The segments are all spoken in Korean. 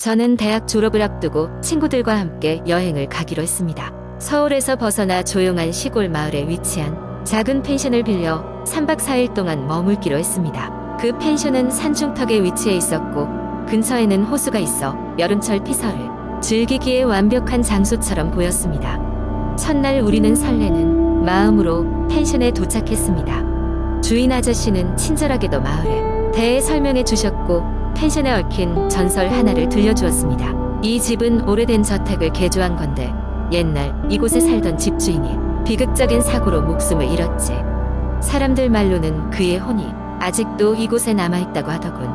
저는 대학 졸업을 앞두고 친구들과 함께 여행을 가기로 했습니다. 서울에서 벗어나 조용한 시골 마을에 위치한 작은 펜션을 빌려 3박 4일 동안 머물기로 했습니다. 그 펜션은 산중턱에 위치해 있었고 근처에는 호수가 있어 여름철 피서를 즐기기에 완벽한 장소처럼 보였습니다. 첫날 우리는 설레는 마음으로 펜션에 도착했습니다. 주인 아저씨는 친절하게도 마을에 대해 설명해 주셨고 펜션에 얽힌 전설 하나를 들려주었습니다. 이 집은 오래된 저택을 개조한 건데 옛날 이곳에 살던 집주인이 비극적인 사고로 목숨을 잃었지. 사람들 말로는 그의 혼이 아직도 이곳에 남아있다고 하더군.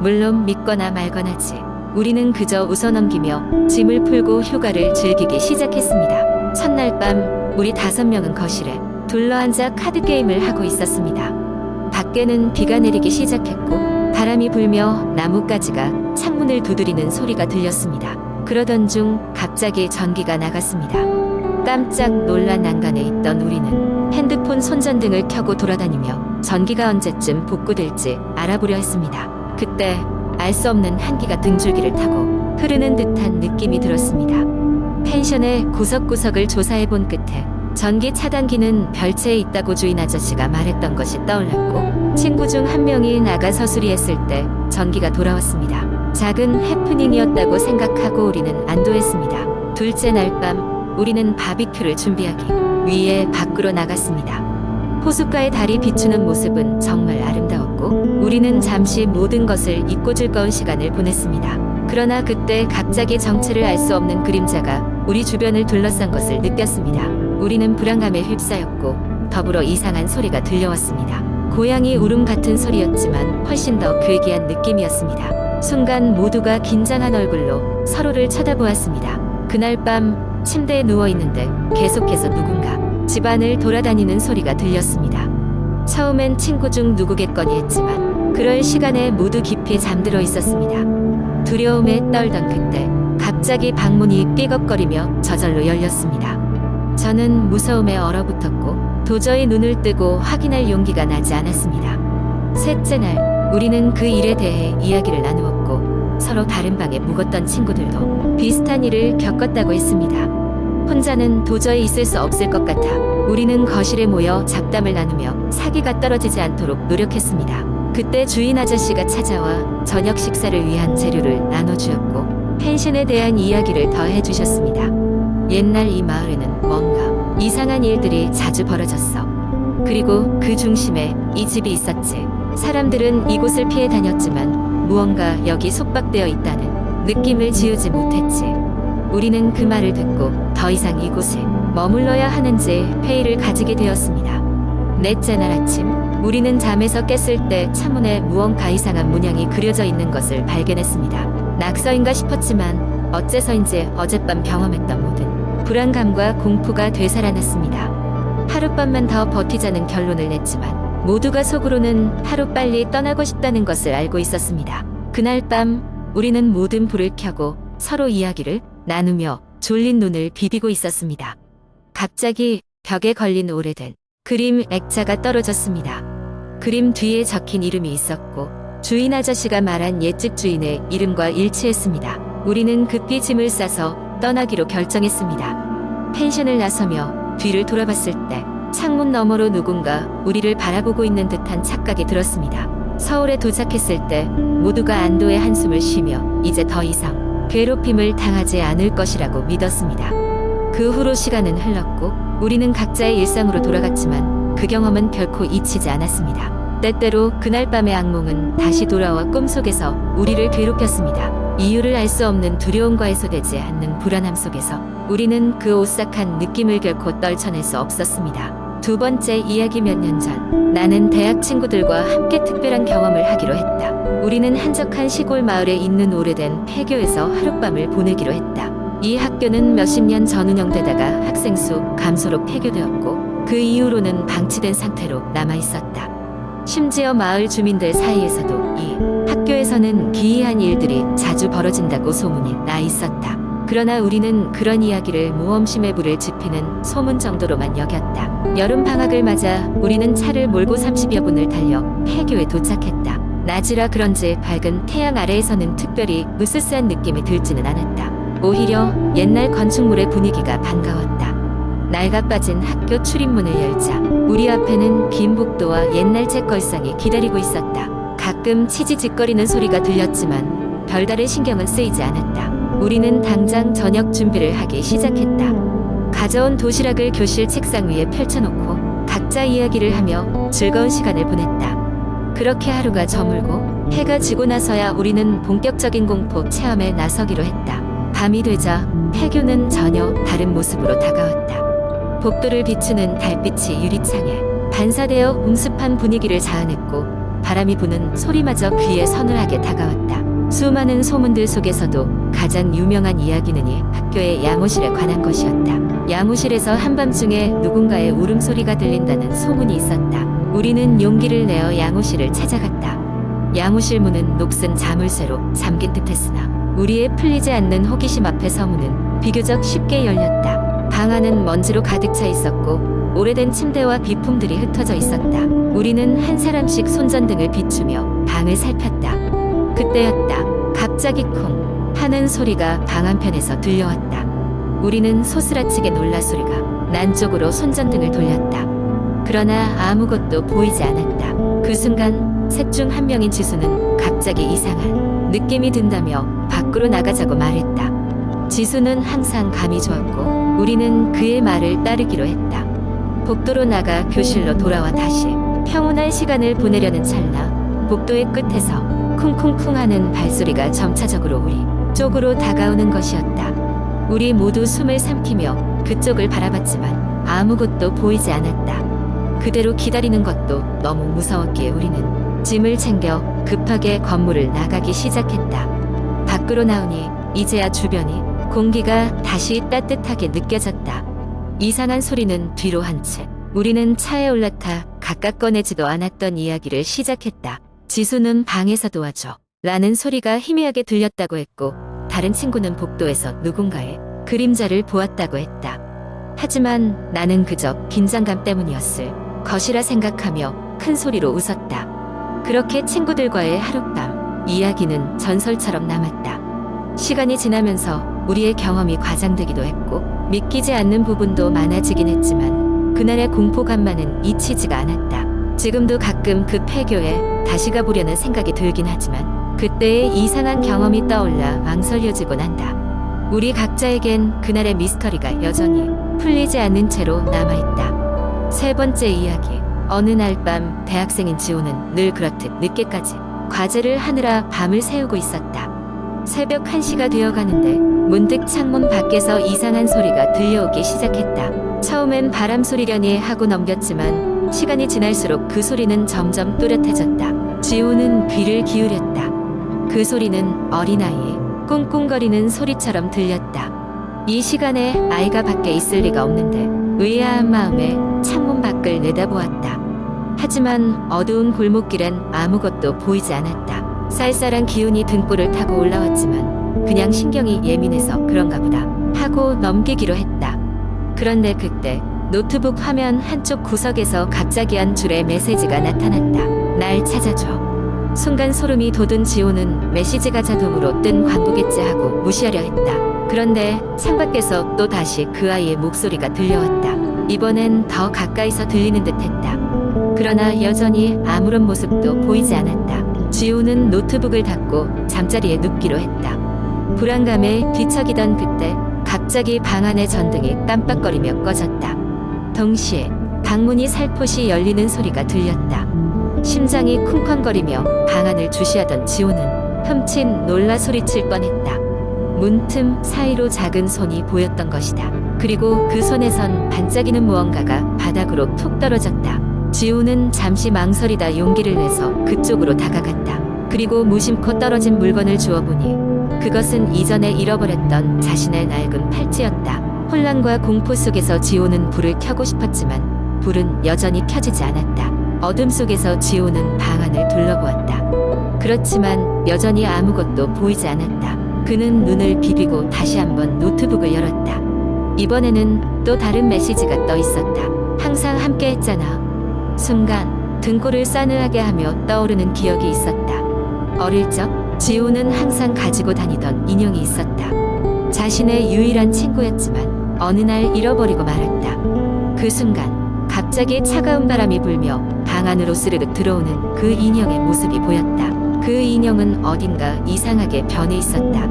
물론 믿거나 말거나지. 우리는 그저 웃어넘기며 짐을 풀고 휴가를 즐기기 시작했습니다. 첫날 밤 우리 5명은 거실에 둘러앉아 카드게임을 하고 있었습니다. 밖에는 비가 내리기 시작했고 바람이 불며 나뭇가지가 창문을 두드리는 소리가 들렸습니다. 그러던 중 갑자기 전기가 나갔습니다. 깜짝 놀란 난간에 있던 우리는 핸드폰 손전등을 켜고 돌아다니며 전기가 언제쯤 복구될지 알아보려 했습니다. 그때 알 수 없는 한기가 등줄기를 타고 흐르는 듯한 느낌이 들었습니다. 펜션의 구석구석을 조사해본 끝에 전기 차단기는 별채에 있다고 주인 아저씨가 말했던 것이 떠올랐고 친구 중 한 명이 나가서 수리했을 때 전기가 돌아왔습니다. 작은 해프닝이었다고 생각하고 우리는 안도했습니다. 둘째 날 밤 우리는 바비큐를 준비하기 위해 밖으로 나갔습니다. 호숫가의 달이 비추는 모습은 정말 아름다웠고 우리는 잠시 모든 것을 잊고 즐거운 시간을 보냈습니다. 그러나 그때 갑자기 정체를 알 수 없는 그림자가 우리 주변을 둘러싼 것을 느꼈습니다. 우리는 불안감에 휩싸였고 더불어 이상한 소리가 들려왔습니다. 고양이 울음 같은 소리였지만 훨씬 더 괴기한 느낌이었습니다. 순간 모두가 긴장한 얼굴로 서로를 쳐다보았습니다. 그날 밤 침대에 누워있는데 계속해서 누군가 집안을 돌아다니는 소리가 들렸습니다. 처음엔 친구 중 누구겠거니 했지만 그럴 시간에 모두 깊이 잠들어 있었습니다. 두려움에 떨던 그때 갑자기 방문이 삐걱거리며 저절로 열렸습니다. 저는 무서움에 얼어붙었고 도저히 눈을 뜨고 확인할 용기가 나지 않았습니다. 셋째 날 우리는 그 일에 대해 이야기를 나누었고 서로 다른 방에 묵었던 친구들도 비슷한 일을 겪었다고 했습니다. 혼자는 도저히 있을 수 없을 것 같아 우리는 거실에 모여 잡담을 나누며 사기가 떨어지지 않도록 노력했습니다. 그때 주인 아저씨가 찾아와 저녁 식사를 위한 재료를 나눠주었고 펜션에 대한 이야기를 더 해주셨습니다. 옛날 이 마을에는 뭔가 이상한 일들이 자주 벌어졌어. 그리고 그 중심에 이 집이 있었지. 사람들은 이곳을 피해 다녔지만 무언가 여기 속박되어 있다는 느낌을 지우지 못했지. 우리는 그 말을 듣고 더 이상 이곳에 머물러야 하는지 회의를 가지게 되었습니다. 넷째 날 아침 우리는 잠에서 깼을 때 창문에 무언가 이상한 문양이 그려져 있는 것을 발견했습니다. 낙서인가 싶었지만 어째서인지 어젯밤 경험했던 모든 불안감과 공포가 되살아났습니다. 하룻밤만 더 버티자는 결론을 냈지만 모두가 속으로는 하루빨리 떠나고 싶다는 것을 알고 있었습니다. 그날 밤 우리는 모든 불을 켜고 서로 이야기를 나누며 졸린 눈을 비비고 있었습니다. 갑자기 벽에 걸린 오래된 그림 액자가 떨어졌습니다. 그림 뒤에 적힌 이름이 있었고 주인 아저씨가 말한 옛집 주인의 이름과 일치했습니다. 우리는 급히 짐을 싸서 떠나기로 결정했습니다. 펜션을 나서며 뒤를 돌아봤을 때 창문 너머로 누군가 우리를 바라보고 있는 듯한 착각이 들었습니다. 서울에 도착했을 때 모두가 안도의 한숨을 쉬며 이제 더 이상 괴롭힘을 당하지 않을 것이라고 믿었습니다. 그 후로 시간은 흘렀고 우리는 각자의 일상으로 돌아갔지만 그 경험은 결코 잊히지 않았습니다. 때때로 그날 밤의 악몽은 다시 돌아와 꿈속에서 우리를 괴롭혔습니다. 이유를 알 수 없는 두려움과 해소되지 않는 불안함 속에서 우리는 그 오싹한 느낌을 결코 떨쳐낼 수 없었습니다. 두 번째 이야기 몇 년 전 나는 대학 친구들과 함께 특별한 경험을 하기로 했다. 우리는 한적한 시골 마을에 있는 오래된 폐교에서 하룻밤을 보내기로 했다. 이 학교는 몇십 년 전 운영되다가 학생 수 감소로 폐교되었고 그 이후로는 방치된 상태로 남아있었다. 심지어 마을 주민들 사이에서도 이 학교에서는 기이한 일들이 자주 벌어진다고 소문이 나 있었다. 그러나 우리는 그런 이야기를 모험심의 불을 지피는 소문 정도로만 여겼다. 여름 방학을 맞아 우리는 차를 몰고 30여 분을 달려 폐교에 도착했다. 낮이라 그런지 밝은 태양 아래에서는 특별히 으스스한 느낌이 들지는 않았다. 오히려 옛날 건축물의 분위기가 반가웠다. 낡아 빠진 학교 출입문을 열자 우리 앞에는 긴 복도와 옛날 책걸상이 기다리고 있었다. 가끔 치지직거리는 소리가 들렸지만 별다른 신경은 쓰이지 않았다. 우리는 당장 저녁 준비를 하기 시작했다. 가져온 도시락을 교실 책상 위에 펼쳐놓고 각자 이야기를 하며 즐거운 시간을 보냈다. 그렇게 하루가 저물고 해가 지고 나서야 우리는 본격적인 공포 체험에 나서기로 했다. 밤이 되자 폐교는 전혀 다른 모습으로 다가왔다. 복도를 비추는 달빛이 유리창에 반사되어 음습한 분위기를 자아냈고 바람이 부는 소리마저 귀에 서늘하게 다가왔다. 수많은 소문들 속에서도 가장 유명한 이야기는 이 학교의 양호실에 관한 것이었다. 양호실에서 한밤중에 누군가의 울음소리가 들린다는 소문이 있었다. 우리는 용기를 내어 양호실을 찾아갔다. 양호실 문은 녹슨 자물쇠로 잠긴 듯했으나 우리의 풀리지 않는 호기심 앞에 서문은 비교적 쉽게 열렸다. 방 안은 먼지로 가득 차 있었고 오래된 침대와 비품들이 흩어져 있었다. 우리는 한 사람씩 손전등을 비추며 방을 살폈다. 그때였다. 갑자기 쿵 하는 소리가 방 한편에서 들려왔다. 우리는 소스라치게 놀라 소리가 난 쪽으로 손전등을 돌렸다. 그러나 아무것도 보이지 않았다. 그 순간 셋 중 한 명인 지수는 갑자기 이상한 느낌이 든다며 밖으로 나가자고 말했다. 지수는 항상 감이 좋았고 우리는 그의 말을 따르기로 했다. 복도로 나가 교실로 돌아와 다시 평온한 시간을 보내려는 찰나 복도의 끝에서 쿵쿵쿵 하는 발소리가 점차적으로 우리 쪽으로 다가오는 것이었다. 우리 모두 숨을 삼키며 그쪽을 바라봤지만 아무것도 보이지 않았다. 그대로 기다리는 것도 너무 무서웠기에 우리는 짐을 챙겨 급하게 건물을 나가기 시작했다. 밖으로 나오니 이제야 주변이 공기가 다시 따뜻하게 느껴졌다. 이상한 소리는 뒤로 한 채 우리는 차에 올라타 각각 꺼내지도 않았던 이야기를 시작했다. 지수는 방에서 도와줘 라는 소리가 희미하게 들렸다고 했고 다른 친구는 복도에서 누군가의 그림자를 보았다고 했다. 하지만 나는 그저 긴장감 때문이었을 것이라 생각하며 큰 소리로 웃었다. 그렇게 친구들과의 하룻밤 이야기는 전설처럼 남았다. 시간이 지나면서 우리의 경험이 과장되기도 했고 믿기지 않는 부분도 많아지긴 했지만 그날의 공포감만은 잊히지가 않았다. 지금도 가끔 그 폐교에 다시 가보려는 생각이 들긴 하지만 그때의 이상한 경험이 떠올라 망설여지곤 한다. 우리 각자에겐 그날의 미스터리가 여전히 풀리지 않는 채로 남아있다. 세 번째 이야기. 어느 날 밤 대학생인 지호는 늘 그렇듯 늦게까지 과제를 하느라 밤을 새우고 있었다. 새벽 1시가 되어가는데 문득 창문 밖에서 이상한 소리가 들려오기 시작했다. 처음엔 바람 소리려니 하고 넘겼지만 시간이 지날수록 그 소리는 점점 또렷해졌다. 지호는 귀를 기울였다. 그 소리는 어린아이의 꿍꿍거리는 소리처럼 들렸다. 이 시간에 아이가 밖에 있을 리가 없는데 의아한 마음에 창문 밖을 내다보았다. 하지만 어두운 골목길엔 아무것도 보이지 않았다. 쌀쌀한 기운이 등골을 타고 올라왔지만 그냥 신경이 예민해서 그런가 보다 하고 넘기기로 했다. 그런데 그때 노트북 화면 한쪽 구석에서 갑자기 한 줄의 메시지가 나타났다. 날 찾아줘. 순간 소름이 돋은 지호는 메시지가 자동으로 뜬 광고겠지 하고 무시하려 했다. 그런데 창밖에서 또 다시 그 아이의 목소리가 들려왔다. 이번엔 더 가까이서 들리는 듯 했다. 그러나 여전히 아무런 모습도 보이지 않았다. 지호는 노트북을 닫고 잠자리에 눕기로 했다. 불안감에 뒤척이던 그때 갑자기 방 안의 전등이 깜빡거리며 꺼졌다. 동시에 방문이 살포시 열리는 소리가 들렸다. 심장이 쿵쾅거리며 방 안을 주시하던 지호는 흠칫 놀라 소리칠 뻔했다. 문틈 사이로 작은 손이 보였던 것이다. 그리고 그 손에선 반짝이는 무언가가 바닥으로 툭 떨어졌다. 지호는 잠시 망설이다 용기를 내서 그쪽으로 다가갔다. 그리고 무심코 떨어진 물건을 주워보니 그것은 이전에 잃어버렸던 자신의 낡은 팔찌였다. 혼란과 공포 속에서 지호는 불을 켜고 싶었지만 불은 여전히 켜지지 않았다. 어둠 속에서 지호는 방 안을 둘러보았다. 그렇지만 여전히 아무것도 보이지 않았다. 그는 눈을 비비고 다시 한번 노트북을 열었다. 이번에는 또 다른 메시지가 떠 있었다. 항상 함께 했잖아. 순간 등골을 싸늘하게 하며 떠오르는 기억이 있었다. 어릴 적 지호는 항상 가지고 다니던 인형이 있었다. 자신의 유일한 친구였지만 어느 날 잃어버리고 말았다. 그 순간 갑자기 차가운 바람이 불며 방 안으로 스르륵 들어오는 그 인형의 모습이 보였다. 그 인형은 어딘가 이상하게 변해 있었다.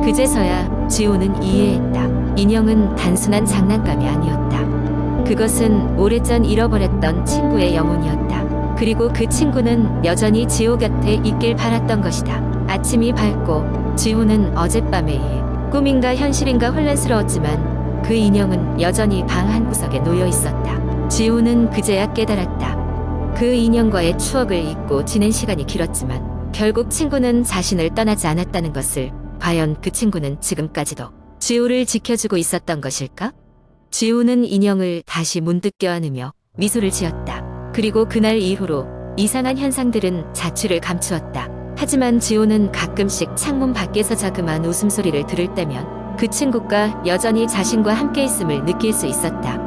그제서야 지호는 이해했다. 인형은 단순한 장난감이 아니었다. 그것은 오래전 잃어버렸던 친구의 영혼이었다. 그리고 그 친구는 여전히 지호 곁에 있길 바랐던 것이다. 아침이 밝고 지호는 어젯밤의 일, 꿈인가 현실인가 혼란스러웠지만 그 인형은 여전히 방 한구석에 놓여 있었다. 지호는 그제야 깨달았다. 그 인형과의 추억을 잊고 지낸 시간이 길었지만 결국 친구는 자신을 떠나지 않았다는 것을. 과연 그 친구는 지금까지도 지호를 지켜주고 있었던 것일까? 지호는 인형을 다시 문득 껴안으며 미소를 지었다. 그리고 그날 이후로 이상한 현상들은 자취를 감추었다. 하지만 지호는 가끔씩 창문 밖에서 자그마한 웃음소리를 들을 때면 그 친구가 여전히 자신과 함께 있음을 느낄 수 있었다.